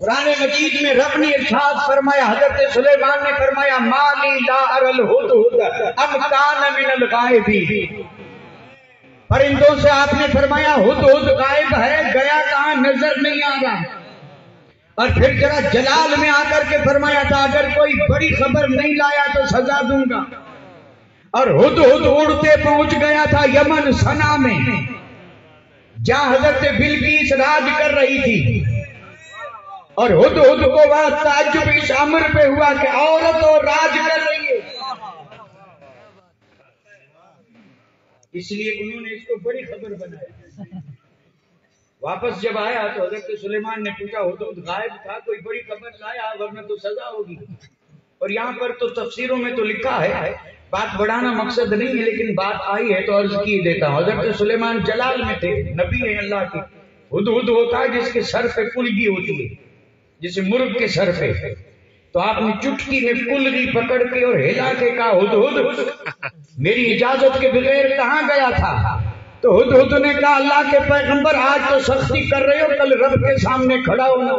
قرآن مجید میں رب نے ارشاد فرمایا، حضرت سلیمان نے فرمایا مالی لا ارل ہدہد ام کان من الغائبین۔ پرندوں سے آپ نے فرمایا ہدہد غائب ہے، گیا کہاں نظر نہیں آ رہا۔ اور پھر ذرا جلال میں آ کر کے فرمایا تھا اگر کوئی بڑی خبر نہیں لایا تو سزا دوں گا۔ اور ہدہد اڑتے پہنچ گیا تھا یمن سنا میں، جہاں حضرت بلقیس راج کر رہی تھی۔ اور ہدہد کو وہاں تعجب اس امر پہ ہوا کہ عورت اور راج کر رہی ہے، اس لیے انہوں نے اس کو بڑی خبر بنایا۔ واپس جب آیا تو حضرت سلیمان نے پوچھا ہدہد غائب تھا، کوئی بڑی خبر لایا ورنہ تو سزا ہوگی۔ اور یہاں پر تو تفسیروں میں تو لکھا ہے، بات بڑھانا مقصد نہیں ہے لیکن بات آئی ہے تو عرض کی دیتا ہوں۔ حضرت سلیمان جلال میں تھے، نبی ہیں اللہ کے۔ ہدہد ہوتا ہے جس کے سر پہ کلگی ہوتی ہے، جسے مرغ کے سر پہ، تو آپ نے چٹکی میں کلگی پکڑ کے اور ہلا کے کہا ہدہد میری اجازت کے بغیر کہاں گیا تھا؟ تو ہدہد نے کہا اللہ کے پیغمبر آج تو سختی کر رہے ہو، کل رب کے سامنے کھڑا ہونا۔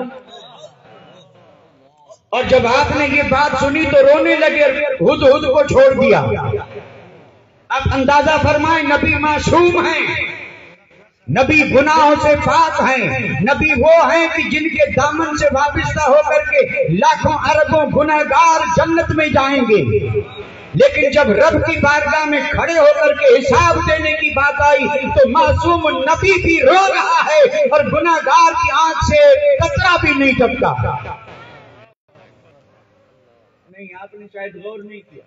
اور جب آپ نے یہ بات سنی تو رونے لگے، ہدہد کو چھوڑ دیا۔ اب اندازہ فرمائیں نبی معصوم ہیں، نبی گناہوں سے پاک ہیں، نبی وہ ہیں کہ جن کے دامن سے وابستہ ہو کر کے لاکھوں اربوں گناہگار جنت میں جائیں گے، لیکن جب رب کی بارگاہ میں کھڑے ہو کر کے حساب دینے کی بات آئی تو معصوم نبی بھی رو رہا ہے اور گناہگار کی آنکھ سے قطرہ بھی نہیں ٹپکا۔ نہیں، آپ نے شاید غور نہیں کیا۔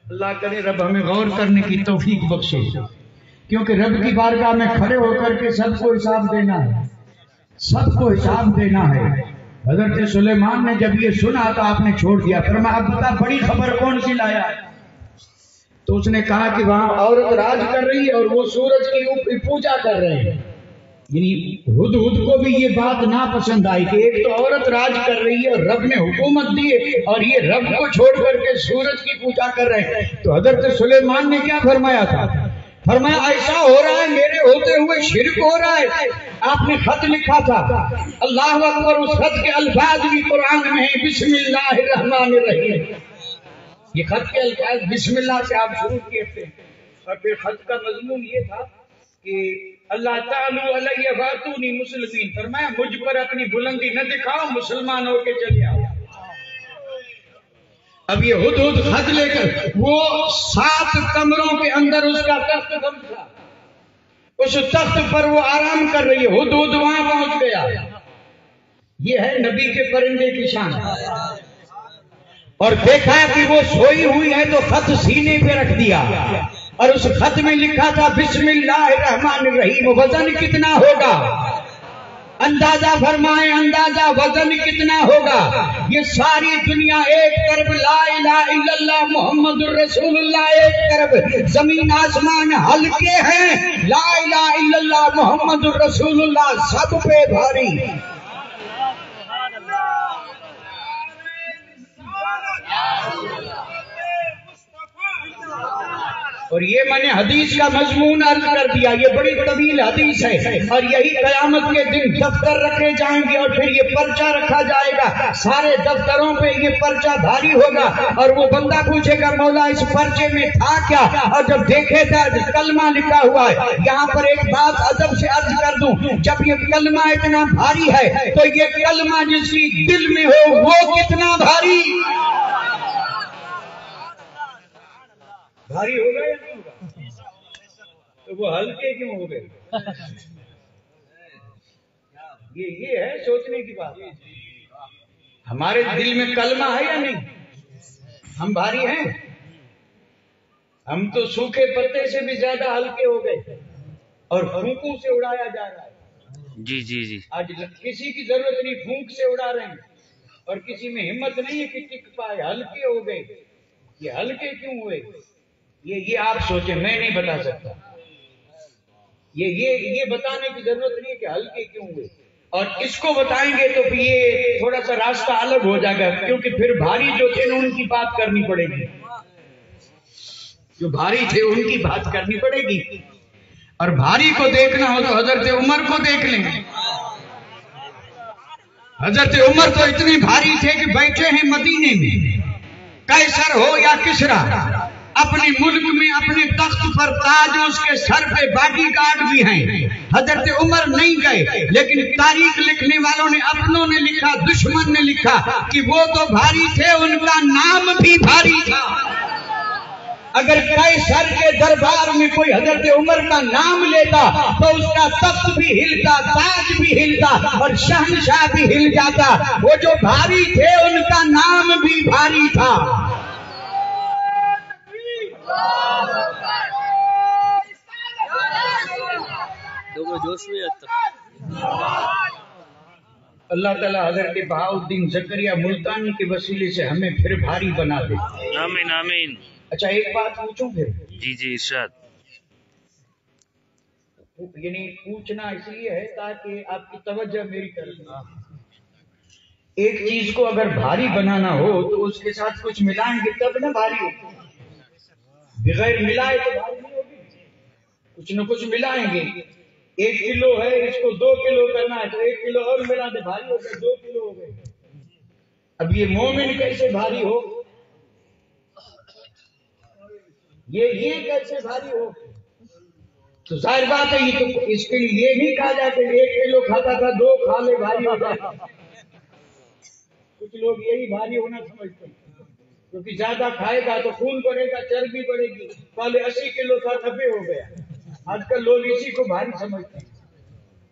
اللہ کرے رب ہمیں غور کرنے کی توفیق بخشے، کیونکہ رب کی بارگاہ میں کھڑے ہو کر کے سب کو حساب دینا ہے، سب کو حساب دینا ہے۔ حضرت سلیمان نے جب یہ سنا تو آپ نے چھوڑ دیا، فرمایا اب بتا بڑی خبر کون سی لایا ہے؟ تو اس نے کہا کہ وہاں عورت راج کر رہی ہے اور وہ سورج کی پوجا کر رہے ہیں۔ یعنی ہدہد کو بھی یہ بات ناپسند آئی کہ ایک تو عورت راج کر رہی ہے اور رب نے حکومت دی ہے اور یہ رب کو چھوڑ کر کے سورج کی پوجا کر رہے ہیں۔ تو حضرت سلیمان نے کیا فرمایا تھا؟ فرمایا ایسا ہو رہا ہے میرے ہوتے ہوئے شرک ہو رہا ہے۔ آپ نے خط لکھا تھا، اللہ اکبر، اس خط کے الفاظ بھی قرآن میں ہیں، بسم اللہ الرحمن الرحیم۔ یہ خط کے الفاظ بسم اللہ سے آپ شروع کیے تھے، اور پھر خط کا مضمون یہ تھا کہ اللہ تعالی علیہ واتونی مسلمین، فرمایا مجھ پر اپنی بلندی نہ دکھاؤ، مسلمان ہو کے چلے آؤ۔ اب یہ ہدہد خط لے کر، وہ 7 کمروں کے اندر اس کا تخت بند تھا، اس تخت پر وہ آرام کر رہی ہے، ہدہد وہاں پہنچ گیا۔ یہ ہے نبی کے پرندے کی شان۔ اور دیکھا کہ وہ سوئی ہوئی ہے تو خط سینے پہ رکھ دیا، اور اس خط میں لکھا تھا بسم اللہ الرحمن الرحیم۔ وزن کتنا ہوگا؟ اندازہ فرمائیں، اندازہ وزن کتنا ہوگا؟ یہ ساری دنیا ایک طرف لا الہ الا اللہ محمد الرسول اللہ، ایک طرف زمین آسمان ہلکے ہیں، لا الہ الا اللہ محمد الرسول اللہ سب پہ بھاری۔ اور یہ میں نے حدیث کا مضمون عرض کر دیا، یہ بڑی طویل حدیث ہے، اور یہی قیامت کے دن دفتر رکھے جائیں گے اور پھر یہ پرچہ رکھا جائے گا، سارے دفتروں پہ یہ پرچہ بھاری ہوگا، اور وہ بندہ پوچھے گا مولا اس پرچے میں تھا کیا؟ اور جب دیکھے تھا کلمہ لکھا ہوا ہے۔ یہاں پر ایک بات ادب سے عرض کر دوں، جب یہ کلمہ اتنا بھاری ہے تو یہ کلمہ جس کی دل میں ہو وہ کتنا بھاری بھاری ہوگا یا نہیں ہوگا؟ تو وہ ہلکے کیوں ہو گئے؟ یہ ہے سوچنے کی بات۔ ہمارے دل میں کلمہ ہے یا نہیں؟ ہم بھاری ہیں؟ ہم تو سوکھے پتے سے بھی زیادہ ہلکے ہو گئے اور پھونکوں سے اڑایا جا رہا ہے۔ جی آج کسی کی ضرورت نہیں، پھونک سے اڑا رہے ہیں، اور کسی میں ہمت نہیں ہے کہ ٹک پائے، ہلکے ہو گئے۔ یہ ہلکے کیوں ہوئے؟ یہ آپ سوچیں، میں نہیں بتا سکتا۔ یہ بتانے کی ضرورت نہیں ہے کہ ہلکے کیوں ہوئے، اور اس کو بتائیں گے تو پھر یہ تھوڑا سا راستہ الگ ہو جائے گا، کیونکہ پھر بھاری جو تھے نا ان کی بات کرنی پڑے گی، جو بھاری تھے ان کی بات کرنی پڑے گی، اور بھاری کو دیکھنا ہو تو حضرت عمر کو دیکھ لیں۔ حضرت عمر تو اتنے بھاری تھے کہ بیٹھے ہیں مدینے میں، قیصر ہو یا کسرا، اپنے ملک میں اپنے تخت پر تاج، اس کے سر پہ باڈی گارڈ بھی ہیں. حضرت عمر نہیں گئے، لیکن تاریخ لکھنے والوں نے، اپنوں نے لکھا، دشمن نے لکھا کہ وہ تو بھاری تھے، ان کا نام بھی بھاری تھا. اگر قیصر کے دربار میں کوئی حضرت عمر کا نام لیتا تو اس کا تخت بھی ہلتا، تاج بھی ہلتا اور شہنشاہ بھی ہل جاتا. وہ جو بھاری تھے ان کا نام بھی بھاری تھا. اللہ تعالیٰ حضرت بہاؤالدین زکریا ملتانی کے وسیلے سے ہمیں پھر بھاری بنا دے. آمین آمین. اچھا ایک بات پوچھوں پھر؟ جی جی ارشاد. یعنی پوچھنا اس لیے ہے تاکہ آپ کی توجہ میری طرف. ایک چیز کو اگر بھاری بنانا ہو تو اس کے ساتھ کچھ ملائیں گے تب نہ بھاری ہو. بغیر ملائے تو بھاری نہیں ہوگی. کچھ نہ کچھ ملائیں گے. 1 کلو ہے، اس کو 2 کلو کرنا ہے تو 1 کلو اور ملا دے، بھاری ہو گئے، 2 کلو ہو گئے. اب یہ مومن کیسے بھاری ہو؟ یہ کیسے بھاری ہو؟ تو ظاہر بات ہے یہ تو اس کے لیے یہ نہیں کہا جاتا کہ 1 کلو کھاتا تھا 2 کھا لے بھاری ہو جائے. کچھ لوگ یہی بھاری ہونا سمجھتے ہیں کیونکہ زیادہ کھائے گا تو خون بڑھے گا، چربی بڑھے گی. پہلے 80 کلو تھا 90 ہو گیا. آج کل لوگ اسی کو بھاری سمجھتے ہیں.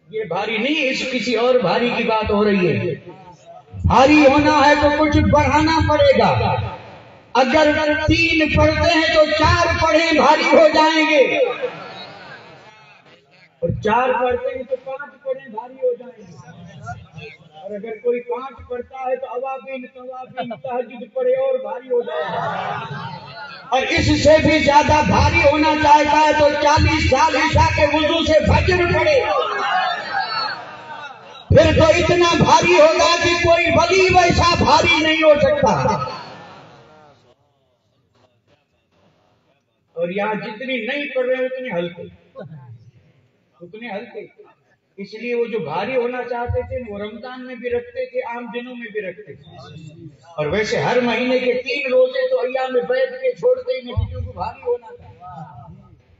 یہ بھاری نہیں، اس کسی اور بھاری کی بات ہو رہی ہے. بھاری ہونا ہے تو کچھ بڑھانا پڑے گا. اگر 3 پڑھتے ہیں تو 4 پڑھیں، بھاری ہو جائیں گے. اور 4 پڑھتے ہیں تو 5 پڑھیں، بھاری ہو جائیں گے. اور اگر کوئی 5 پڑھتا ہے تو اوابین توابین تہجد پڑھے اور بھاری ہو جائے گا. اور اس سے بھی زیادہ بھاری ہونا چاہتا ہے تو 40 سال عشاء کے وضو سے فجر پڑھے. پھر تو اتنا بھاری ہوگا کہ کوئی ولی ویسا بھاری نہیں ہو سکتا. اور یہاں جتنی نہیں پڑھ رہے اتنے ہلکے. اس لیے وہ جو بھاری ہونا چاہتے تھے وہ رمضان میں بھی رکھتے تھے، عام دنوں میں بھی رکھتے تھے. اور ویسے ہر مہینے کے 3 روزے تو ایام میں بیٹھ کے چھوڑتے ہی نہیں کیونکہ بھاری ہونا تھا.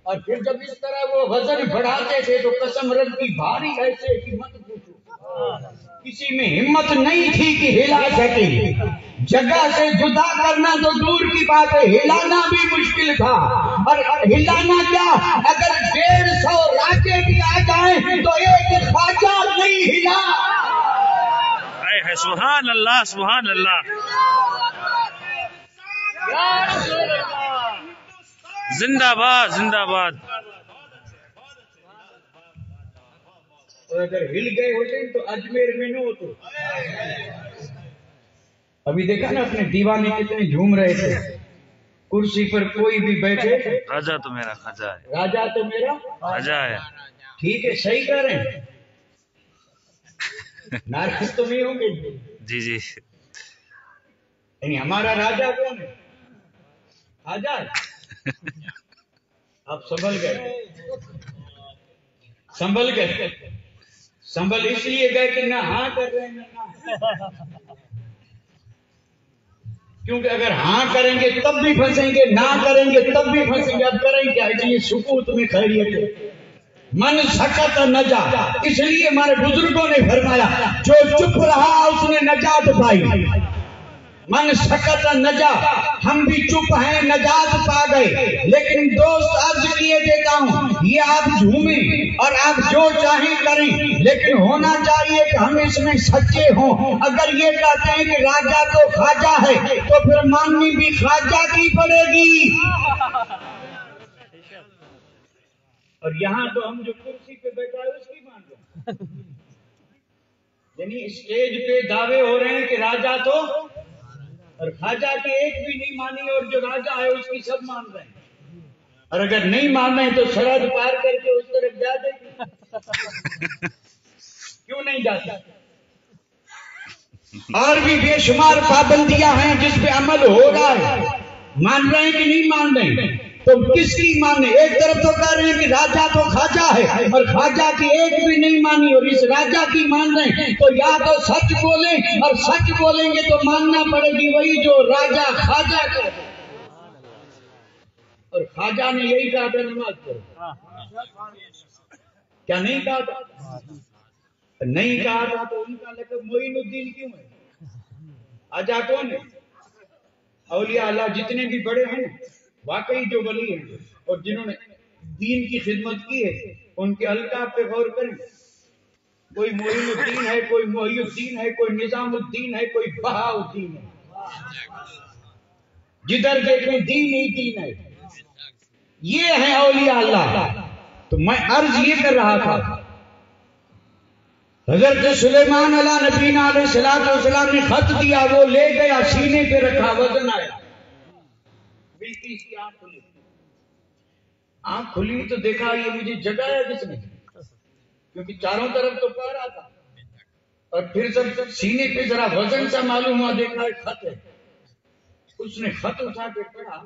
اور پھر جب اس طرح وہ وزن بڑھاتے تھے تو قسم رب کی بھاری ایسے کہ مت پوچھو. کسی میں ہمت نہیں تھی کہ ہلا سکے. جگہ سے جدا کرنا تو دور کی بات ہے، ہلانا بھی مشکل تھا. اور ہلانا کیا، اگر 150 راجے بھی آ جائیں تو ایک خواجہ نہیں ہلا. سبحان اللہ سبحان اللہ. زندہ باد زندہ باد. اور اگر ہل گئے ہوتے تو اجمیر میں نہ ہوتے. ابھی دیکھا نا اپنے دیوانے کتنے جھوم رہے تھے. کرسی پر کوئی بھی بیٹھے، راجا تو میرا خجا ہے، راجا تو میرا خجا ہے. ٹھیک ہے، صحیح کہہ رہے ہیں. ناراض تو نہیں ہوں گے؟ جی جی. یعنی ہمارا راجا کون ہے؟ راجا آپ سنبھل گئے. سنبھل اس لیے گئے کہ نہ ہاں کر رہے ہیں نہ. کیونکہ اگر ہاں کریں گے تب بھی پھنسیں گے، نہ کریں گے تب بھی پھنسیں گے. اب کریں کیا؟ اس لیے سکوت میں خیریت ہے. من سکت نجا. اس لیے ہمارے بزرگوں نے فرمایا جو چپ رہا اس نے نجات پائی. من سکت نجا. ہم بھی چپ ہیں، نجات پا گئے. لیکن دوست عرض کیے دیتا ہوں، یہ آپ جھومیں اور آپ جو چاہیں کریں، لیکن ہونا چاہیے کہ ہم اس میں سچے ہوں. اگر یہ کہتے ہیں کہ راجا تو خواجہ ہے تو پھر ماننی بھی خواجہ کی پڑے گی. اور یہاں تو ہم جو کرسی پہ بیٹھا ہے اس کی مان رہے ہیں. یعنی اسٹیج پہ دعوے ہو رہے ہیں کہ راجا تو، اور خواجہ کی ایک بھی نہیں مانی، اور جو راجا ہے اس کی سب مان رہے ہیں. اور اگر نہیں مان رہے تو سرحد پار کر کے اس طرف جاتے کیوں نہیں جاتے؟ اور بھی بے شمار پابندیاں ہیں جس پہ عمل ہو رہا ہے. مان رہے ہیں کہ نہیں مان رہے ہیں؟ تو کس کی مانے؟ ایک طرف تو کہہ رہے ہیں کہ راجا تو خواجہ ہے اور خواجہ کی ایک بھی نہیں مانی اور اس راجا کی مان رہے ہیں، تو یا تو سچ بولیں اور سچ بولیں گے تو ماننا پڑے گی وہی جو راجا خواجہ کا، اور خواجہ نے یہی کہا تھا نماز پڑھو، کیا نہیں کہا تھا؟ نہیں کہا تھا تو ان کا لقب معین الدین کیوں ہے؟ خواجہ کون ہے؟ اولیاء اللہ جتنے بھی بڑے ہیں واقعی جو ولی ہیں اور جنہوں نے دین کی خدمت کی ہے ان کے القاب پہ غور کریں، کوئی معین الدین ہے، کوئی محی الدین ہے، کوئی نظام الدین ہے، کوئی بہا الدین ہے، جدھر دیکھیں دین ہی دین ہے، یہ ہے اولیاء اللہ۔ تو میں عرض یہ کر رہا تھا، حضرت سلیمان علیہ نبینا علیہ السلام نے خط دیا، وہ لے گیا، سینے پہ رکھا، وزن آیا، بلقیس کی آنکھ کھلی، آنکھ کھلی تو دیکھا یہ مجھے جگایا کس نے، کیونکہ چاروں طرف تو پا رہا تھا، اور پھر جب سینے پہ ذرا وزن سا معلوم ہوا، دیکھا ایک خط ہے، اس نے خط اٹھا کے پڑھا،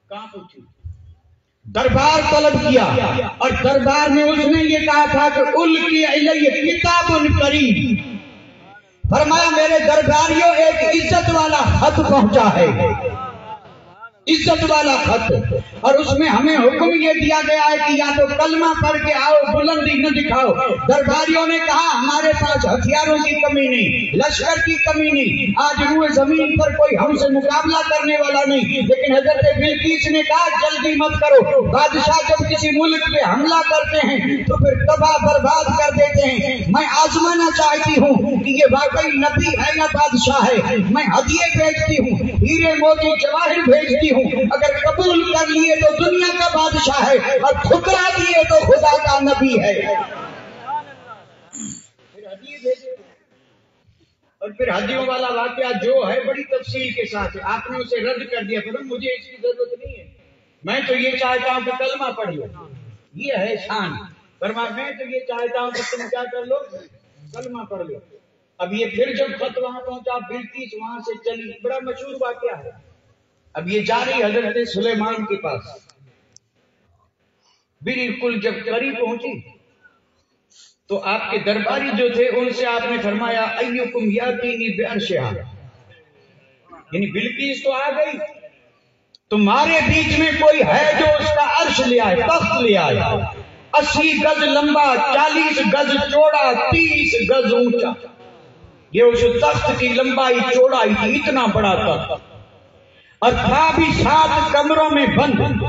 کہاں پہنچی؟ دربار طلب کیا، اور دربار میں اس نے یہ کہا تھا کہ القی الیہ کتاب کریم، فرمایا میرے درباریوں ایک عزت والا خط پہنچا ہے، عزت والا خط، اور اس میں ہمیں حکم یہ دیا گیا ہے کہ یا تو کلمہ پڑھ کے آؤ، بلندی نہ دکھاؤ۔ درباریوں نے کہا ہمارے پاس ہتھیاروں کی کمی نہیں، لشکر کی کمی نہیں، آج روئے زمین پر کوئی ہم سے مقابلہ کرنے والا نہیں، لیکن حضرت بلقیس نے کہا جلدی مت کرو، بادشاہ جب کسی ملک پہ حملہ کرتے ہیں تو پھر تباہ برباد کر دیتے ہیں، میں آزمانا چاہتی ہوں کہ یہ واقعی نبی ہے یا بادشاہ ہے، میں ہدیے بھیجتی ہوں، ہیرے موتی جواہر بھیجتی ہوں، اگر قبول کر لیے تو دنیا کا بادشاہ ہے اور ٹھکرا دیے تو خدا کا نبی ہے۔ پھر ہدیے بھیجے، اور پھر ہدیوں والا واقعہ جو ہے بڑی تفصیل کے ساتھ ہے، آپ نے اسے رد کر دیا، پھر مجھے اس کی ضرورت نہیں ہے، میں تو یہ چاہتا ہوں کہ کلمہ پڑھ لو، یہ ہے شان، فرمایا میں تو یہ چاہتا ہوں کہ تم کیا کر لو، کلمہ پڑھ لو۔ اب یہ پھر جب خط وہاں پہنچا، بلقیس وہاں سے چلی، بڑا مشہور واقعہ ہے، اب یہ جا رہی حضرت سلیمان کے پاس، بالکل جب قریب پہنچی تو آپ کے درباری جو تھے ان سے آپ نے فرمایا ایکم یاتینی بعرشہا، یعنی بلقیس تو آ گئی، تمہارے بیچ میں کوئی ہے جو اس کا عرش لے آئے، تخت لے آئے، 80 گز لمبا، 40 گز چوڑا، 30 گز اونچا، یہ اس تخت کی لمبائی چوڑائی تھی، اتنا بڑا تخت، اور تھا بھی 7 کمروں میں بند۔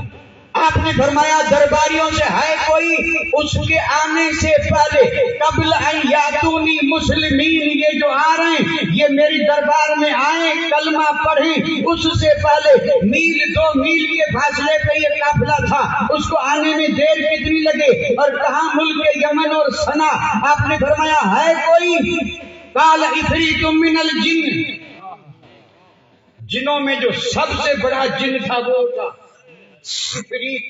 آپ نے فرمایا درباریوں سے ہے کوئی اس کے آنے سے پہلے قبل ان یاتونی مسلمین، یہ جو آ رہے ہیں یہ میری دربار میں آئیں، کلمہ پڑھیں، اس سے پہلے میل 2 میل کے فاصلے پہ یہ قافلہ تھا، اس کو آنے میں دیر کتنی لگے، اور کہاں ملک یمن اور سنا۔ آپ نے فرمایا ہے کوئی؟ قال عفریت من الجن، جنوں میں جو سب سے بڑا جن تھا وہ تھا عفریت،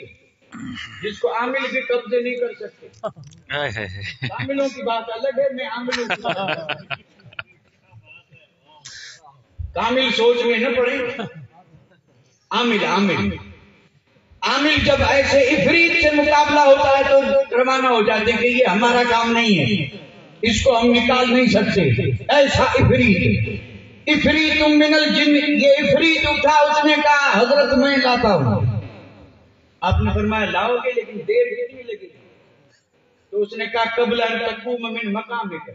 جس کو عامل بھی قبضے نہیں کر سکتے، عاملوں کی بات الگ ہے، میں عاملوں کی بات کامل سوچ میں نہ پڑے، عامل جب ایسے عفریت سے مقابلہ ہوتا ہے تو روانہ ہو جاتے ہیں کہ یہ ہمارا کام نہیں ہے، اس کو ہم نکال نہیں سکتے، ایسا عفریت من الجن، یہ عفریت اٹھا، اس نے کہا حضرت میں لاتا ہوں۔ آپ نے فرمایا لاؤ گے لیکن دیر کتنی لگے گی؟ تو اس نے کہا قبل ان تقوم من مقامک،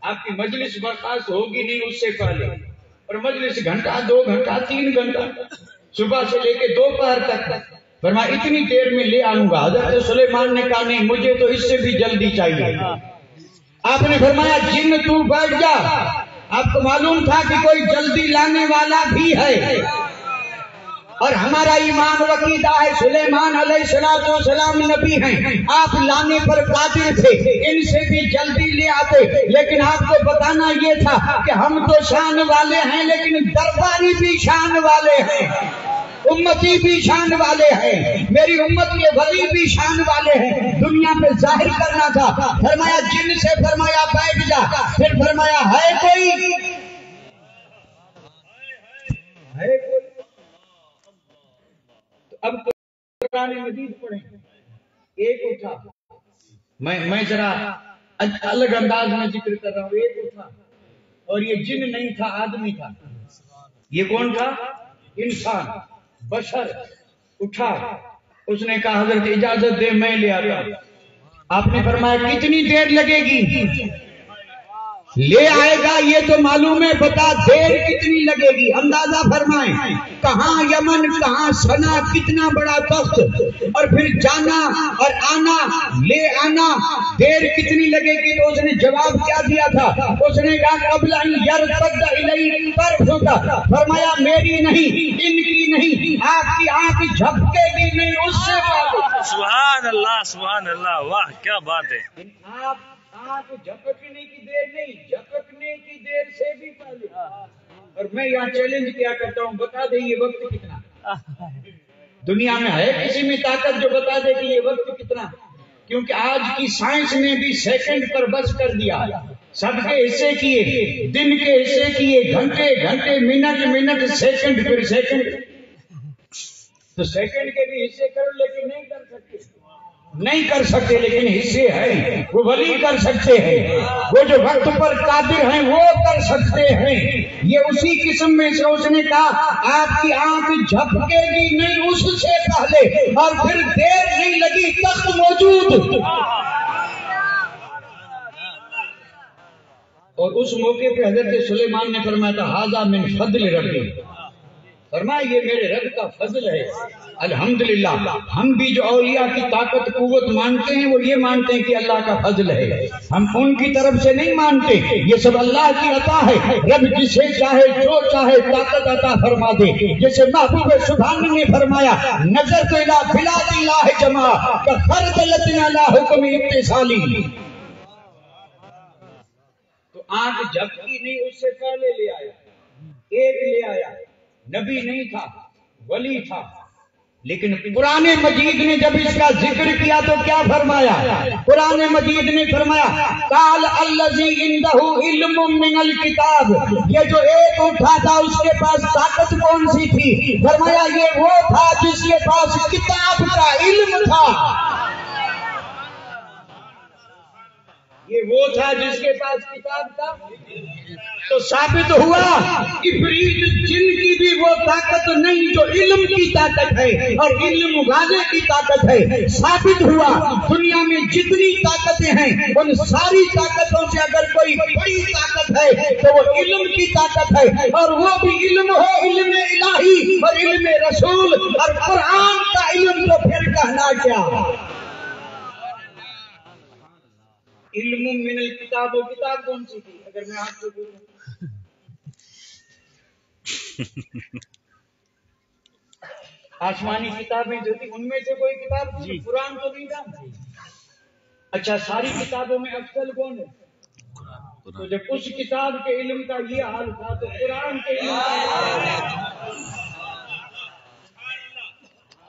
آپ کی مجلس برخاست ہوگی نہیں اس سے پہلے، اور مجلس گھنٹہ 2 گھنٹہ 3 گھنٹہ صبح سے لے کے دوپہر تک، فرمایا اتنی دیر میں لے آؤں گا۔ حضرت سلیمان نے کہا نہیں مجھے تو اس سے بھی جلدی چاہیے۔ آپ نے فرمایا جن تو بیٹھ جا، آپ کو معلوم تھا کہ کوئی جلدی لانے والا بھی ہے، اور ہمارا ایمان وقیدہ ہے سلیمان علیہ السلام نبی ہیں، آپ لانے پر قادر تھے، ان سے بھی جلدی لے آتے، لیکن آپ کو بتانا یہ تھا کہ ہم تو شان والے ہیں لیکن درباری بھی شان والے ہیں، امتی بھی شان والے ہیں، میری امت کے ولی بھی شان والے ہیں، دنیا پہ ظاہر کرنا تھا۔ فرمایا جن سے، فرمایا بیٹھ جا، پھر فرمایا ہے کوئی؟ اب قرآن مجید پڑھیں. ایک اٹھا, میں ذرا الگ انداز میں ذکر کر رہا ہوں. ایک اٹھا اور یہ جن نہیں تھا, آدمی تھا. یہ کون تھا؟ انسان, بشر. اٹھا, اس نے کہا حضرت اجازت دے میں لے آتا. آپ نے فرمایا کتنی دیر لگے گی؟ لے آئے گا یہ تو معلوم ہے, بتا دیر کتنی لگے گی؟ اندازہ فرمائیں. کہاں یمن, کہاں سنا, کتنا بڑا تخت, اور پھر جانا اور آنا, لے آنا, دیر کتنی لگے گی؟ تو اس نے جواب کیا دیا تھا؟ اس نے کہا قبل ان یرتد الی طرفک, فرمایا میری نہیں, ان کی نہیں, آپ کی آنکھ جھپکے گی نہیں اس سے پہلے. سبحان اللہ, سبحان اللہ, واہ کیا بات ہے. آپ آنکھ جھپکنے کی دیر نہیں, جھپکنے کی دیر سے بھی پہلے. اور میں یہاں چیلنج کیا کرتا ہوں, بتا دے یہ وقت کتنا. دنیا میں ہے کسی میں طاقت جو بتا دے کہ یہ وقت کتنا؟ کیونکہ آج کی سائنس نے بھی سیکنڈ پر بس کر دیا. سب کے حصے کیے, دن کے حصے کیے, گھنٹے گھنٹے, منٹ منٹ, سیکنڈ پھر سیکنڈ. تو سیکنڈ کے بھی حصے کرو لیکن نہیں کر سکتے. نہیں کر سکتے لیکن حصے ہیں. وہ ولی کر سکتے ہیں, وہ جو وقت پر قادر ہیں وہ کر سکتے ہیں. یہ اسی قسم میں سے اس نے کہا آپ کی آنکھ جھپکے گی نہیں اس سے پہلے, اور پھر دیر نہیں لگی, تخت موجود. اور اس موقع پہ حضرت سلیمان نے فرمایا تھا ھذا من فضل ربی, فرمایا یہ میرے رب کا فضل ہے. الحمدللہ. ہم بھی جو اولیاء کی طاقت قوت مانتے ہیں وہ یہ مانتے ہیں کہ اللہ کا فضل ہے, ہم ان کی طرف سے نہیں مانتے. یہ سب اللہ کی عطا ہے. رب جسے چاہے جو چاہے طاقت عطا فرما دے. جیسے محبوب سبحانی نے فرمایا نظر تو الہ بلاد اللہ جمع کخردلۃ علی حکم اتصالی. تو آنکھ جھپکی نہیں اس سے پہلے لے آیا, ایک لے آیا. نبی نہیں تھا, ولی تھا. لیکن قرآن مجید نے جب اس کا ذکر کیا تو کیا فرمایا؟ قرآن مجید نے فرمایا قال الذی عندہ علم من الکتاب, یہ جو ایک اٹھا تھا اس کے پاس طاقت کون سی تھی؟ فرمایا یہ وہ تھا جس کے پاس کتاب کا علم تھا. یہ وہ تھا جس کے پاس کتاب تھا. تو ثابت ہوا عفریت جن کی بھی وہ طاقت نہیں جو علم کی طاقت ہے اور علم واضح کی طاقت ہے. ثابت ہوا دنیا میں جتنی طاقتیں ہیں ان ساری طاقتوں سے اگر کوئی بڑی طاقت ہے تو وہ علم کی طاقت ہے, اور وہ بھی علم ہو علم الہی اور علم رسول اور قرآن کا علم. تو پھر کہنا کیا علم من الکتاب, و کتاب کون سی تھی اگر میں آپ کو بولوں؟ آسمانی کتابیں جو تھی ان میں سے کوئی کتاب تھی, قرآن تو نہیں تھا. اچھا ساری کتابوں میں افضل کون ہے؟ تو جب اس کتاب کے علم کا یہ حال تھا تو قرآن کے علم کا,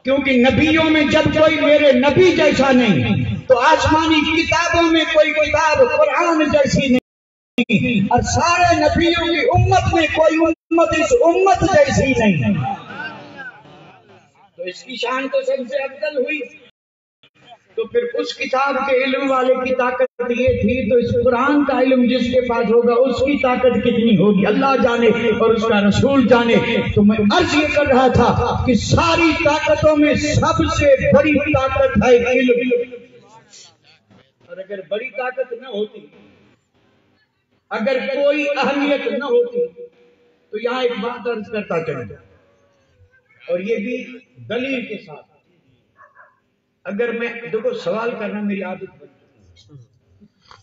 کیونکہ نبیوں میں جب کوئی میرے نبی جیسا نہیں تو آسمانی کتابوں میں کوئی کتاب قرآن جیسی نہیں, اور سارے نبیوں کی امت میں کوئی امت اس امت جیسی نہیں. تو اس کی شان تو سب سے افضل ہوئی. تو پھر اس کتاب کے علم والے کی طاقت یہ تھی, تو اس قرآن کا علم جس کے پاس ہوگا اس کی طاقت کتنی ہوگی اللہ جانے اور اس کا رسول جانے. تو میں عرض یہ کر رہا تھا کہ ساری طاقتوں میں سب سے بڑی طاقت ہے علم. اور اگر بڑی طاقت نہ ہوتی, اگر کوئی اہمیت نہ ہوتی, تو یہاں ایک بات عرض کرتا چلوں, اور یہ بھی دلیل کے ساتھ. اگر میں دیکھو سوال کرنا میری عادت ہے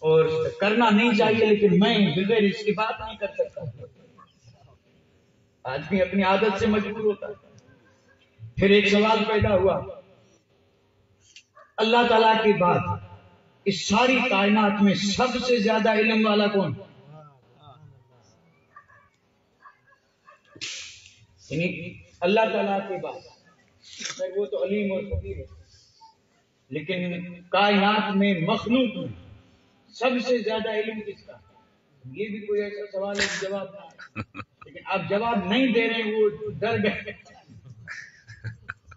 اور کرنا نہیں چاہیے, لیکن میں بغیر اس کی بات نہیں کر سکتا. آدمی اپنی عادت سے مجبور ہوتا ہے. پھر ایک سوال پیدا ہوا, اللہ تعالیٰ کی بات, اس ساری کائنات میں سب سے زیادہ علم والا کون؟ یعنی اللہ تعالیٰ کی بات, وہ تو علیم اور خبیر ہے, لیکن کائنات میں مخلوق میں سب سے زیادہ علم کس کا؟ یہ بھی کوئی ایسا سوال ہے جواب نہ, لیکن آپ جواب نہیں دے رہے ہیں, وہ ڈر گئے.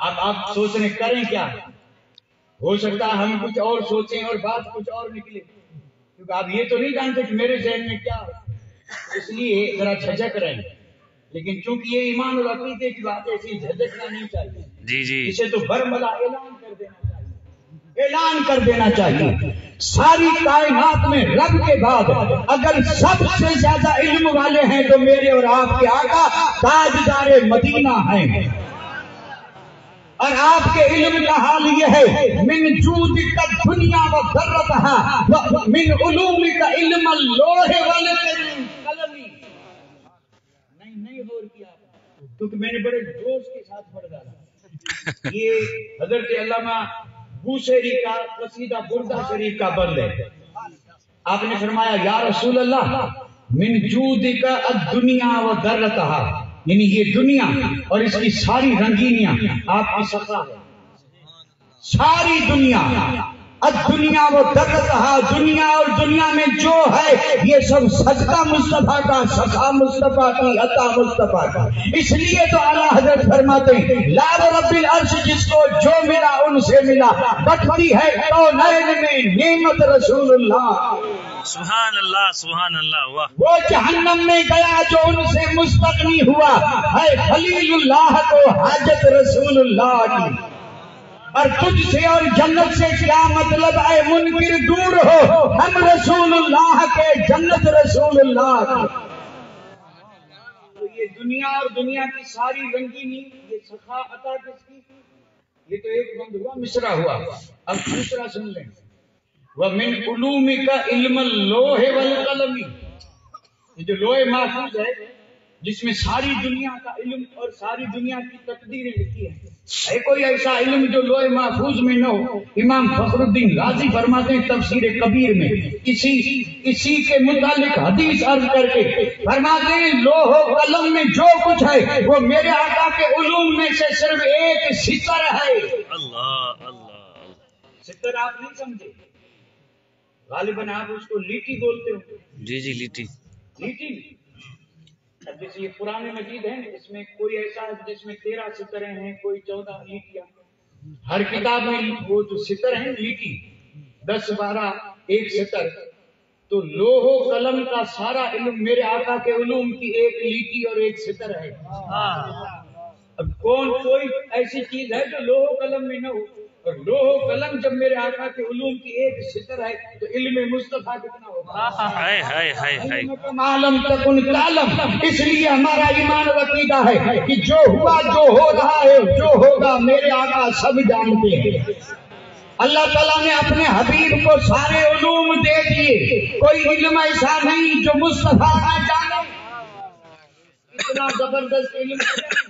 اب آپ سوچ رہے کریں کیا؟ ہو سکتا ہے ہم کچھ اور سوچیں اور بات کچھ اور نکلے، کیونکہ آپ یہ تو نہیں جانتے کہ میرے ذہن میں کیا ہے، اس لیے ذرا جھجک رہے ہیں۔ لیکن چونکہ یہ ایمان اور عقیدے کی بات ہے، ایسی جھجکنا نہیں چاہیے، جی جی اسے تو برملا اعلان کر دینا چاہیے، اعلان کر دینا چاہیے۔ ساری کائنات میں رب کے بعد اگر سب سے زیادہ علم والے ہیں تو میرے اور آپ کے آقا تاجدار مدینہ ہیں، اور آپ کے علم کا حال یہ ہے من جودک دنیا و ذرتها من علومک علم اللوح والقلم۔ نہیں غور کیا کیونکہ میں نے بڑے جوش کے ساتھ پڑھ ڈالا۔ یہ حضرت علامہ بوصیری کا قصیدہ بردہ شریف کا بند ہے۔ آپ نے فرمایا یا رسول اللہ من جودک الدنیا و ذرتها، یعنی یہ دنیا اور اس کی ساری رنگینیاں آپ کی سخا ہے۔ ساری دنیا الدنیا و ذرتها، دنیا اور دنیا میں جو ہے یہ سب صدقہ مصطفیٰ کا، سخا مصطفیٰ کی، عطا مصطفیٰ کا۔ اس لیے تو اعلیٰ حضرت فرماتے ہیں لا رب العرش جس کو جو ملا ان سے ملا، بٹتی ہے کونین میں نعمت رسول اللہ۔ سبحان اللہ سبحان اللہ، واہ۔ وہ جہنم میں گیا جو ان سے مستغنی ہوا، ہے خلیل اللہ کو حاجت رسول اللہ کی۔ اور تجھ سے اور جنت سے کیا مطلب ہے منکر دور ہو، ہم رسول اللہ کے، جنت رسول اللہ کی۔ تو یہ دنیا اور دنیا کی ساری رنگینی، یہ سخا عطا کس کی؟ یہ تو ایک بند ہوا، مصرع ہوا۔ اب دوسرا سن لیں، وَمِنْ عُلُومِكَ عِلْمَ اللَّوحِ وَالْقَلَمِ، یہ جو لوح محفوظ ہے جس میں ساری دنیا کا علم اور ساری دنیا کی تقدیریں لکھی ہیں، ہے کوئی ایسا علم جو لوح محفوظ میں نہ ہو؟ امام فخر الدین رازی فرماتے ہیں تفسیر کبیر میں اسی کے متعلق حدیث عرض کر کے فرماتے ہیں لوح و قلم میں جو کچھ ہے وہ میرے آقا کے علوم میں سے صرف ایک ستر ہے۔ اللہ اللہ، ستر آپ نہیں سمجھے، غالباً آپ اس کو لیٹی بولتے ہو۔ جی جی لیٹی، لیٹی اب جیسے یہ قرآن مجید ہے اس میں کوئی ایسا ہے جس میں 13 سترے ہیں، کوئی 14 لیٹیاں، ہر کتاب میں وہ جو ستر ہیں لیٹی 10 12 ایک ستر، تو لوح و قلم کا سارا علم میرے آقا کے علوم کی ایک لیٹی اور ایک ستر ہے۔ اب کوئی ایسی چیز ہے جو لوح و قلم میں نہ ہو، اور لوح و قلم جب میرے آقا کے علوم کی ایک ستر ہے تو علم مصطفیٰ کتنا ہوگا؟ ہائے ہائے ہائے ہائے، معلوم تکن تعلم۔ اس لیے ہمارا ایمان و عقیدہ ہے کہ جو ہوا، جو ہو رہا ہے، جو ہوگا میرے آقا سب جانتے ہیں۔ اللہ تعالیٰ نے اپنے حبیب کو سارے علوم دے دیے، کوئی علم ایسا نہیں جو مصطفیٰ نہ جانے۔ اتنا زبردست علم ہے۔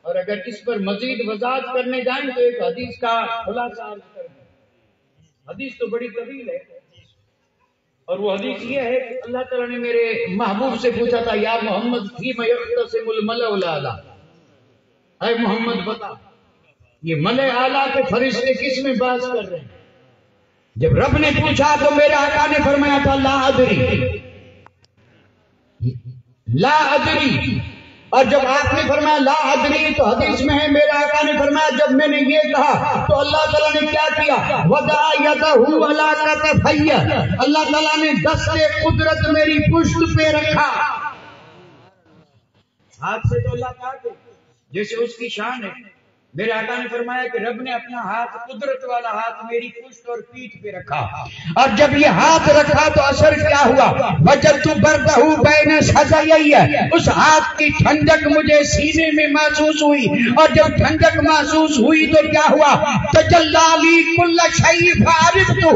اور اگر اس پر مزید وضاحت کرنے جائیں تو ایک حدیث کا خلاصہ عرض کر دیں۔ حدیث تو بڑی طویل ہے، اور وہ حدیث یہ ہے کہ اللہ تعالیٰ نے میرے محبوب سے پوچھا تھا یا محمد فیم یختصم الملأ الاعلیٰ، اے محمد بتا یہ ملأ اعلیٰ کے فرشتے کس میں بحث کر رہے ہیں؟ جب رب نے پوچھا تو میرے آقا نے فرمایا تھا لا ادری، لا ادری۔ اور جب آپ نے فرمایا لا ادری تو حدیث میں ہے میرے آقا نے فرمایا جب میں نے یہ کہا تو اللہ تعالیٰ نے کیا کیا؟ وضع یدہ علی کتفی، اللہ تعالیٰ نے دست قدرت میری پشت پہ رکھا۔ ہاتھ سے تو اللہ کہا کہ جیسے اس کی شان ہے، میرے آقا نے فرمایا کہ رب نے اپنا ہاتھ، قدرت والا ہاتھ میری پشت اور پیٹھ پہ رکھا، اور جب یہ ہاتھ رکھا تو اثر کیا ہوا؟ وجدت بردہ بین صدعی، اس ہاتھ کی ٹھنڈک مجھے سینے میں محسوس ہوئی، اور جب ٹھنڈک محسوس ہوئی تو کیا ہوا؟ تجلی لی کل شیء فعرفتہ،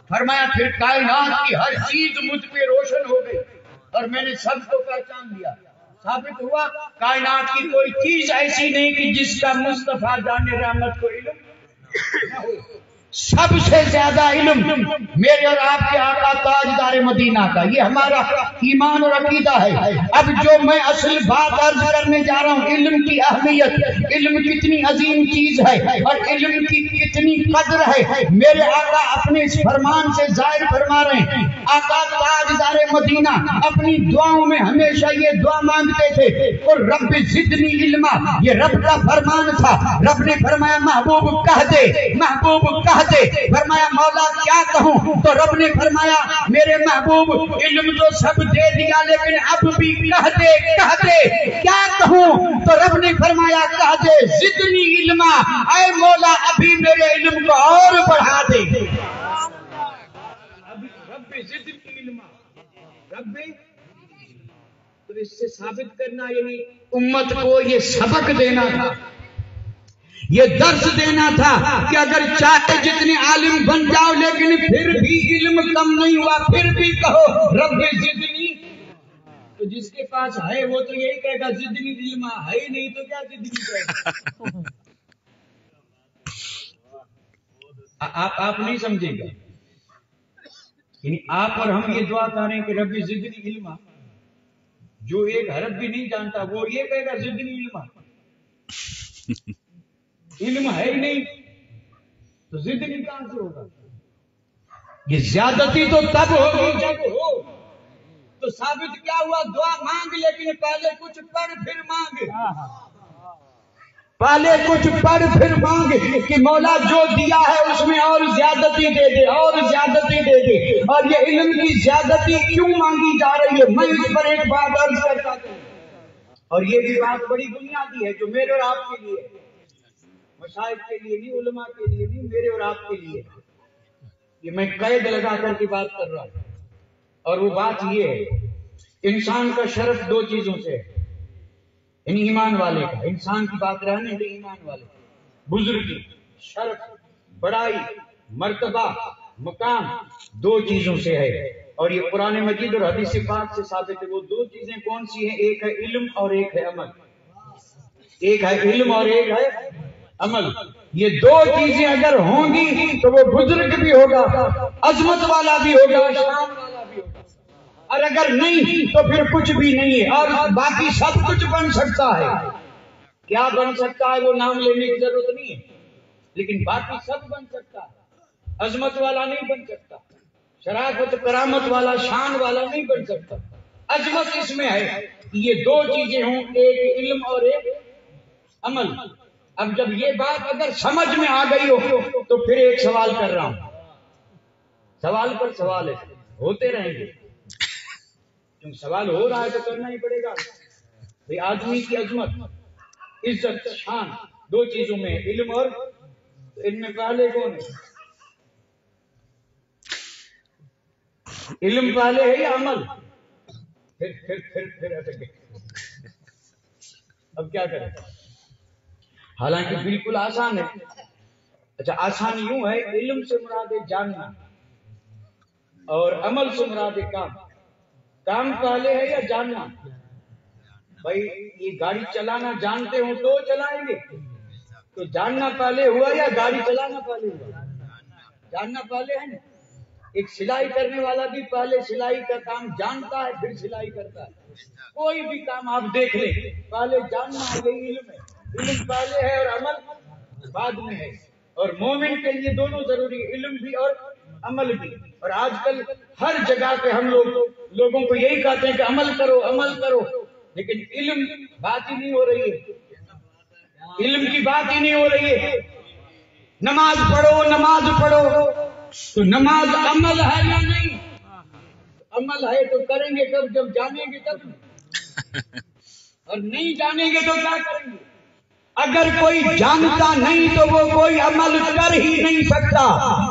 فرمایا پھر کائنات کی ہر چیز مجھ پہ روشن ہو گئی اور میں نے سب کو پہچان لیا۔ ثابت ہوا کائنات کی کوئی چیز ایسی نہیں کہ جس کا مصطفیٰ جان رحمت کو علم نہ ہو۔ سب سے زیادہ علم میرے اور آپ کے آقا تاجدار تاجدار مدینہ کا. یہ ہمارا ایمان اور عقیدہ ہے. اب جو میں اصل بات عرض کرنے جا رہا ہوں، علم کی اہمیت، علم کتنی عظیم چیز ہے اور علم کی کتنی قدر ہے، میرے آقا اپنے اس فرمان سے ظاہر فرما رہے ہیں. آقا تاجدار مدینہ اپنی دعاؤں میں ہمیشہ یہ دعا مانگتے تھے، اور رب زدنی علما. یہ رب کا فرمان تھا. رب نے فرمایا محبوب کہہ دے، محبوب کہہ دے. فرمایا مولا کیا کہوں؟ تو رب نے فرمایا میرے محبوب علم تو سب دے دیا، لیکن اب بھی کہہ دے، کہہ دے کیا کہوں؟ تو رب نے فرمایا کہہ دے زدنی علما، اے مولا ابھی میرے علم کو اور بڑھا دے. رب زدنی علما، رب. تو اس سے ثابت کرنا یعنی امت کو یہ سبق دینا تھا، یہ درس دینا تھا کہ اگر چاہے جتنے عالم بن جاؤ لیکن پھر بھی علم کم نہیں ہوا، پھر بھی کہو رب زدنی. تو جس کے پاس ہے وہ تو یہی کہے گا زدنی علما، ہے ہی نہیں تو کیا زدنی کہے گا. آپ نہیں سمجھے گا. یعنی آپ اور ہم یہ دعا کر رہے ہیں کہ رب زدنی علما. جو ایک حرف بھی نہیں جانتا وہ یہ کہے گا زدنی علما. علم ہے ہی نہیں تو زدنی کہاں سے ہوگا؟ یہ زیادتی تو تب ہوگی جب ہو. تو ثابت کیا ہوا؟ دعا مانگ لیکن پہلے کچھ پڑھ پھر مانگ، پہلے کچھ پڑھ پھر مانگ کہ مولا جو دیا ہے اس میں اور زیادتی دے دے، اور زیادتی دے دے. اور یہ علم کی زیادتی کیوں مانگی جا رہی ہے، میں اس پر ایک بات عرض کرتا ہوں. اور یہ بھی بات بڑی بنیادی ہے جو میرے اور آپ کے لیے، مشائخ کے لیے نہیں، علماء کے لیے نہیں، میرے اور آپ کے لیے. یہ میں قید لگا کر کی بات کر رہا ہوں. اور وہ بات یہ ہے انسان کا شرف دو چیزوں سے ہے. یعنی ایمان والے کا، انسان کی بات رہنے دے، ایمان والے بزرگی، شرف، بڑائی، مرتبہ، مقام دو چیزوں سے ہے. اور یہ قرآن مجید اور حدیث پاک سے ثابت ہے. وہ دو چیزیں کون سی ہیں؟ ایک ہے علم اور ایک ہے عمل. ایک ہے علم اور ایک ہے عمل. یہ دو چیزیں اگر ہوں گی تو وہ بزرگ بھی ہوگا، عظمت والا بھی ہوگا، شان والا بھی ہوگا. اور اگر نہیں تو پھر کچھ بھی نہیں ہے. اور باقی سب کچھ بن سکتا ہے. کیا بن سکتا ہے وہ نام لینے کی ضرورت نہیں ہے، لیکن باقی سب بن سکتا ہے. عظمت والا نہیں بن سکتا، شرافت کرامت والا، شان والا نہیں بن سکتا. عظمت اس میں ہے کہ یہ دو چیزیں ہوں، ایک علم اور ایک عمل. اب جب یہ بات اگر سمجھ میں آ گئی ہو تو پھر ایک سوال کر رہا ہوں، سوال پر سوال ہے، ہوتے رہیں گے کیونکہ سوال ہو رہا ہے تو کرنا ہی پڑے گا. بھئی آدمی کی عظمت، عزت، شان دو چیزوں میں، علم اور ان میں پہلے کون ہے؟ علم پہلے ہے یا عمل؟ پھر اٹک گئے. اب کیا کریں؟ حالانکہ بالکل آسان ہے. اچھا آسان یوں ہے، علم سے مراد ہے جاننا اور عمل سے مراد ہے کام. کام پہلے ہے یا جاننا؟ بھائی یہ گاڑی چلانا جانتے ہوں تو چلائیں گے، تو جاننا پہلے ہوا یا گاڑی چلانا پہلے ہوا؟ جاننا پہلے ہے نا. ایک سلائی کرنے والا بھی پہلے سلائی کا کام جانتا ہے پھر سلائی کرتا ہے. کوئی بھی کام آپ دیکھ لیں پہلے جاننا ہے، یہ علم ہے. علم پہلے ہے اور عمل بعد میں ہے. اور مومن کے لیے دونوں ضروری ہے، علم بھی اور عمل بھی. اور آج کل ہر جگہ پہ ہم لوگوں کو یہی کہتے ہیں کہ عمل کرو، عمل کرو، لیکن علم بات ہی نہیں ہو رہی ہے. علم کی بات ہی نہیں ہو رہی ہے. نماز پڑھو، نماز پڑھو، تو نماز عمل ہے یا نہیں؟ عمل ہے تو کریں گے کب؟ جب جانیں گے تب. اور نہیں جانیں گے تو کیا کریں گے؟ اگر کوئی جانتا نہیں تو وہ کوئی عمل کر ہی نہیں سکتا.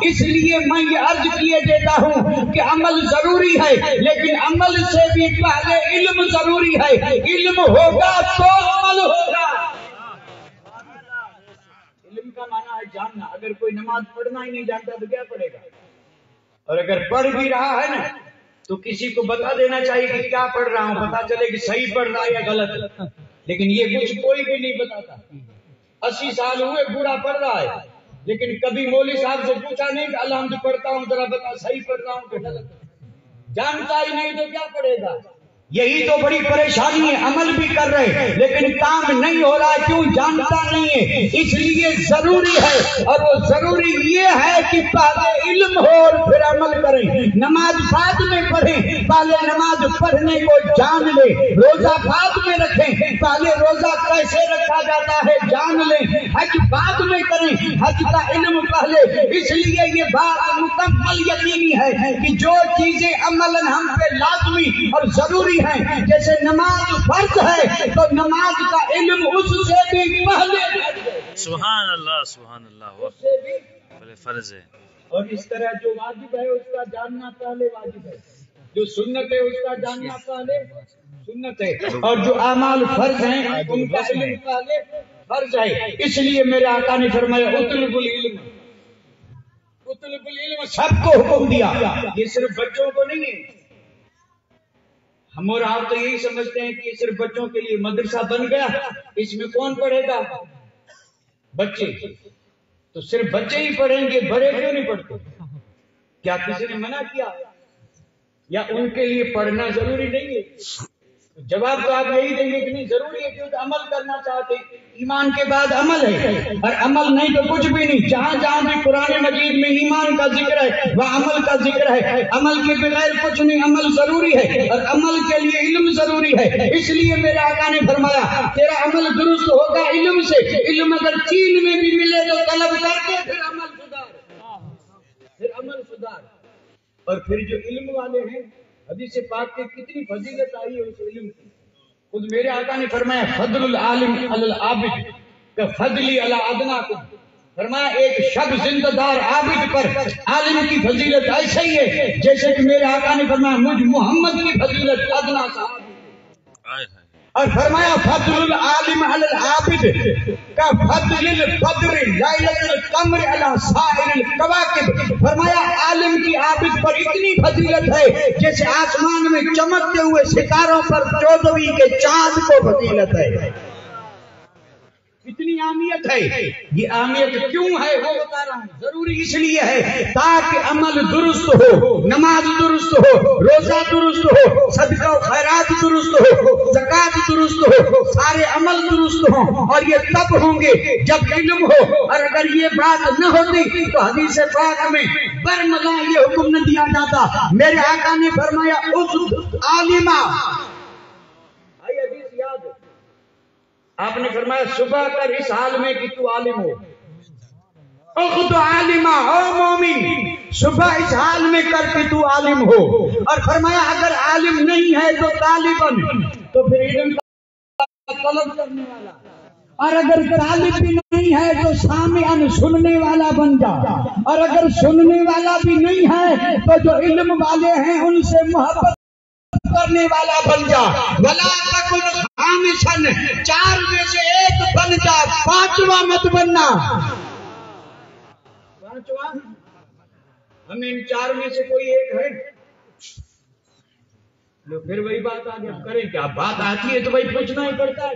اس لیے میں یہ عرض کیے دیتا ہوں کہ عمل ضروری ہے، لیکن عمل سے بھی پہلے علم ضروری ہے. علم ہوگا تو عمل ہوگا. علم کا معنی ہے جاننا. اگر کوئی نماز پڑھنا ہی نہیں جانتا تو کیا پڑھے گا؟ اور اگر پڑھ بھی رہا ہے نا تو کسی کو بتا دینا چاہیے کہ کیا پڑھ رہا ہوں، پتا چلے کہ صحیح پڑھ رہا ہے یا غلط. لیکن یہ کچھ کوئی بھی نہیں بتاتا. 80 سال ہوئے بوڑھا پڑھ رہا ہے، لیکن کبھی مولوی صاحب سے پوچھا نہیں کہ الحمد پڑھتا ہوں ذرا بتا صحیح پڑھ رہا ہوں کہ غلط. جانتا ہی نہیں تو کیا پڑے گا؟ یہی تو بڑی پریشانی ہے، عمل بھی کر رہے ہیں لیکن کام نہیں ہو رہا ہے، کیوں؟ جانتا نہیں ہے۔ اس لیے ضروری ہے، اور وہ ضروری یہ ہے کہ پہلے علم ہو اور پھر عمل کریں۔ نماز بعد میں پڑھیں، پہلے نماز پڑھنے کو جان لیں۔ روزہ بعد میں رکھیں، پہلے روزہ کیسے رکھا جاتا ہے جان لیں۔ حج بعد میں کریں، حج کا علم پہلے۔ اس لیے یہ بات مکمل یقینی ہے کہ جو چیزیں عملاً ہم پہ لازمی اور ضروری ہیں، جیسے نماز فرض ہے تو نماز کا علم اس سے بھی پہلے۔ سبحان اللہ سبحان اللہ، اس سے بھی بڑے فرض ہے۔ اور اس طرح جو واجب ہے اس کا جاننا پہلے واجب ہے، جو سنت ہے اس کا جاننا پہلے سنت ہے، اور جو اعمال فرض ہیں ان کا علم پہلے فرض ہے۔ اس لیے میرے آقا نے فرمایا اطلب العلم، اطلب العلم، سب کو حکم دیا، یہ صرف بچوں کو نہیں ہے۔ ہم اور آپ تو یہی سمجھتے ہیں کہ صرف بچوں کے لیے مدرسہ بن گیا، اس میں کون پڑھے گا؟ بچے۔ تو صرف بچے ہی پڑھیں گے، بڑے کیوں نہیں پڑھتے؟ کیا کسی نے منع کیا؟ یا ان کے لیے پڑھنا ضروری نہیں ہے؟ جواب تو آپ یہی دیں گے کہ نہیں ضروری ہے، کیونکہ عمل کرنا چاہتے ہیں۔ ایمان کے بعد عمل ہے، اور عمل نہیں تو کچھ بھی نہیں۔ جہاں جہاں بھی قرآن مجید میں ایمان کا ذکر ہے وہ عمل کا ذکر ہے۔ عمل کے بغیر کچھ نہیں، عمل ضروری ہے، اور عمل کے لیے علم ضروری ہے۔ اس لیے میرے آقا نے فرمایا تیرا عمل درست ہوگا علم سے۔ علم اگر چین میں بھی ملے تو طلب کر کے پھر عمل سدھار، پھر عمل سدھار۔ اور پھر جو علم والے ہیں، حدیث پاک کے کتنی فضیلت آئی ہے اس علم کی۔ خود میرے آقا نے فرمایا فضل العالم علی العابد کفضلی علی ادناکم، فرمایا ایک شب زندہ دار عابد پر عالم کی فضیلت ایسے ہی ہے جیسے کہ میرے آقا نے فرمایا مجھ محمد کی فضیلت ادنا صاحب، اور فرمایا فضل العالم علی العابد کا فضل القدر لیلۃ القمر علی سائر الکواکب، فرمایا عالم کی عابد پر اتنی فضیلت ہے جیسے آسمان میں چمکتے ہوئے ستاروں پر 14ویں کے چاند کو فضیلت ہے۔ اتنی اہمیت ہے۔ یہ اہمیت کیوں ہے وہ بتا رہا ہوں، ضروری اس لیے ہے تاکہ عمل درست ہو، نماز درست ہو، روزہ درست ہو، صدقہ و خیرات درست ہو، زکوٰۃ درست ہو، سارے عمل درست ہوں، اور یہ تب ہوں گے جب علم ہو۔ اور اگر یہ بات نہ ہوتی تو حدیث پاک میں برملا یہ حکم نہ دیا جاتا۔ میرے آقا نے فرمایا اس عالمہ، آئی حدیث یاد ہے، آپ نے فرمایا صبح کر اس حال میں کہ تو عالم ہو، اخت عالمہ او مومن، صبح اس حال میں کر کے تو عالم ہو۔ اور فرمایا اگر عالم نہیں ہے تو طالبن، تو پھر علم کا طلب کرنے والا، اور اگر طالب بھی نہیں ہے تو سامعاً سننے والا بن جا، اور اگر سننے والا بھی نہیں ہے تو جو علم والے ہیں ان سے محبت کرنے والا بن جا۔ ولا تکن خامساً، 4 میں سے ایک بن جا، 5واں مت بننا۔ 5واں ہم ان 4 میں سے کوئی ایک ہے، پھر وہی بات آ گئی، کریں کیا؟ بات آتی ہے تو وہی پوچھنا ہی پڑتا ہے۔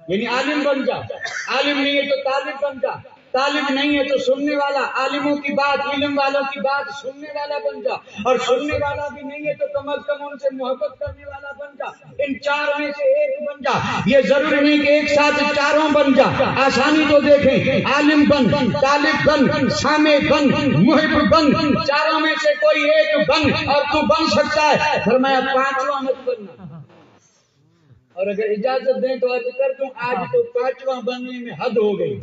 یعنی عالم بن جا، عالم نہیں ہے تو طالب بن جا، طالب نہیں ہے تو سننے والا، عالموں کی بات، علم والوں کی بات سننے والا بن جا، اور سننے والا بھی نہیں ہے تو کم از کم ان سے محبت کرنے والا بن جا۔ ان 4 میں سے ایک بن جا۔ یہ ضروری نہیں کہ ایک ساتھ 4 بن جا، آسانی تو دیکھیں، عالم بن، طالب بن، سامع بن، محب بن، 4 میں سے کوئی ایک بن، اور تو بن سکتا ہے۔ فرمایا 5واں مت بننا۔ اور اگر اجازت دیں تو عرض کر دوں آج تو 5واں بننے میں حد ہو گئی۔